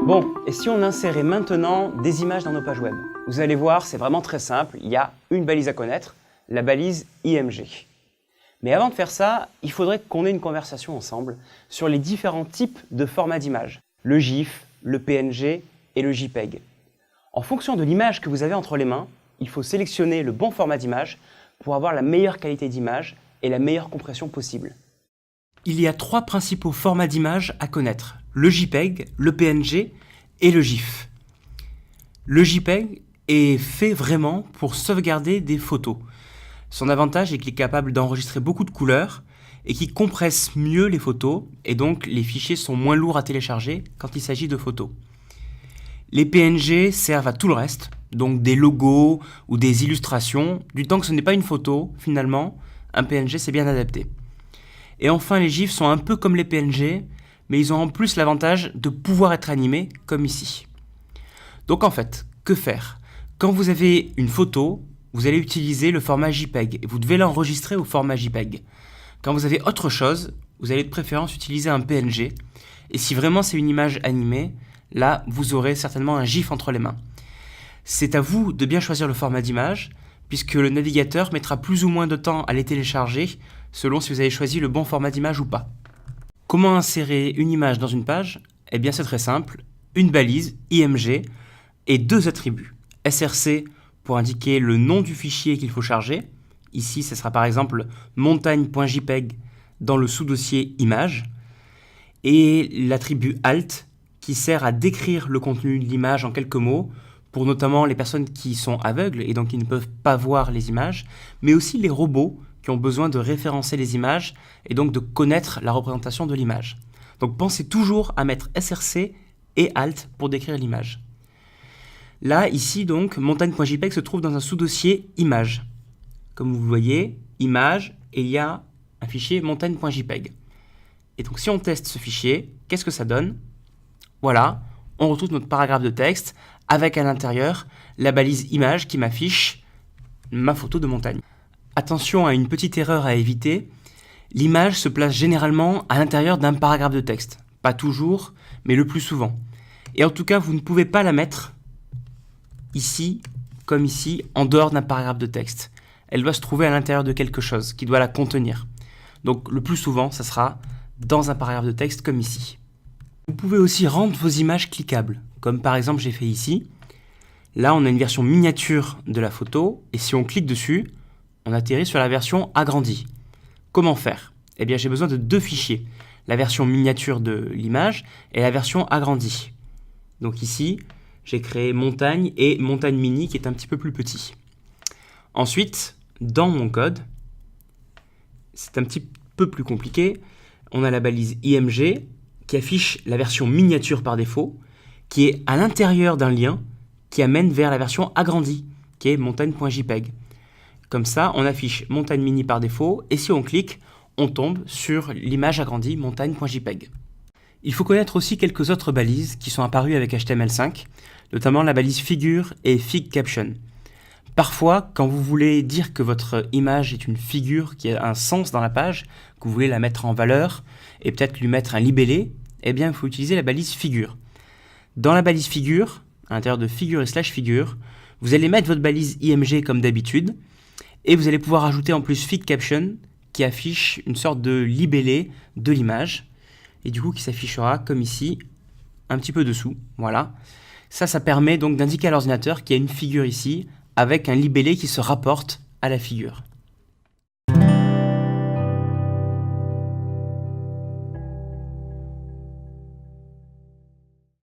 Bon, et si on insérait maintenant des images dans nos pages web? Vous allez voir, c'est vraiment très simple, il y a une balise à connaître, la balise IMG. Mais avant de faire ça, il faudrait qu'on ait une conversation ensemble sur les différents types de formats d'images, le GIF, le PNG et le JPEG. En fonction de l'image que vous avez entre les mains, il faut sélectionner le bon format d'image pour avoir la meilleure qualité d'image et la meilleure compression possible. Il y a trois principaux formats d'image à connaître, le JPEG, le PNG et le GIF. Le JPEG est fait vraiment pour sauvegarder des photos. Son avantage est qu'il est capable d'enregistrer beaucoup de couleurs et qui compresse mieux les photos et donc les fichiers sont moins lourds à télécharger quand il s'agit de photos. Les PNG servent à tout le reste, donc des logos ou des illustrations, du temps que ce n'est pas une photo, finalement, un PNG c'est bien adapté. Et enfin, les GIFs sont un peu comme les PNG, mais ils ont en plus l'avantage de pouvoir être animés, comme ici. Donc en fait, que faire? Quand vous avez une photo, vous allez utiliser le format JPEG, et vous devez l'enregistrer au format JPEG. Quand vous avez autre chose, vous allez de préférence utiliser un PNG, et si vraiment c'est une image animée, là, vous aurez certainement un GIF entre les mains. C'est à vous de bien choisir le format d'image, puisque le navigateur mettra plus ou moins de temps à les télécharger, selon si vous avez choisi le bon format d'image ou pas. Comment insérer une image dans une page? Eh bien c'est très simple, une balise IMG et deux attributs. SRC pour indiquer le nom du fichier qu'il faut charger. Ici, ce sera par exemple montagne.jpeg dans le sous-dossier image. Et l'attribut alt qui sert à décrire le contenu de l'image en quelques mots, pour notamment les personnes qui sont aveugles et donc qui ne peuvent pas voir les images, mais aussi les robots qui ont besoin de référencer les images et donc de connaître la représentation de l'image. Donc pensez toujours à mettre SRC et alt pour décrire l'image. Là, ici donc, montagne.jpeg se trouve dans un sous-dossier image. Comme vous le voyez, image, et il y a un fichier montagne.jpeg. Et donc si on teste ce fichier, qu'est-ce que ça donne? Voilà, on retrouve notre paragraphe de texte avec à l'intérieur la balise image qui m'affiche ma photo de montagne. Attention à une petite erreur à éviter, l'image se place généralement à l'intérieur d'un paragraphe de texte. Pas toujours, mais le plus souvent. Et en tout cas, vous ne pouvez pas la mettre ici, comme ici, en dehors d'un paragraphe de texte. Elle doit se trouver à l'intérieur de quelque chose qui doit la contenir. Donc le plus souvent, ça sera dans un paragraphe de texte comme ici. Vous pouvez aussi rendre vos images cliquables, comme par exemple j'ai fait ici. Là, on a une version miniature de la photo, et si on clique dessus, on atterrit sur la version agrandie. Comment faire? Eh bien, j'ai besoin de deux fichiers, la version miniature de l'image et la version agrandie. Donc ici, j'ai créé montagne et montagne mini qui est un petit peu plus petit. Ensuite, dans mon code, c'est un petit peu plus compliqué, on a la balise IMG qui affiche la version miniature par défaut, qui est à l'intérieur d'un lien qui amène vers la version agrandie, qui est montagne.jpeg. Comme ça, on affiche montagne mini par défaut, et si on clique, on tombe sur l'image agrandie montagne.jpeg. Il faut connaître aussi quelques autres balises qui sont apparues avec HTML5, notamment la balise figure et fig caption. Parfois, quand vous voulez dire que votre image est une figure qui a un sens dans la page, que vous voulez la mettre en valeur, et peut-être lui mettre un libellé, eh bien, il faut utiliser la balise figure. Dans la balise figure, à l'intérieur de figure et slash figure, vous allez mettre votre balise IMG comme d'habitude, et vous allez pouvoir ajouter en plus fig caption qui affiche une sorte de libellé de l'image et du coup qui s'affichera comme ici, un petit peu dessous. Voilà. Ça permet donc d'indiquer à l'ordinateur qu'il y a une figure ici avec un libellé qui se rapporte à la figure.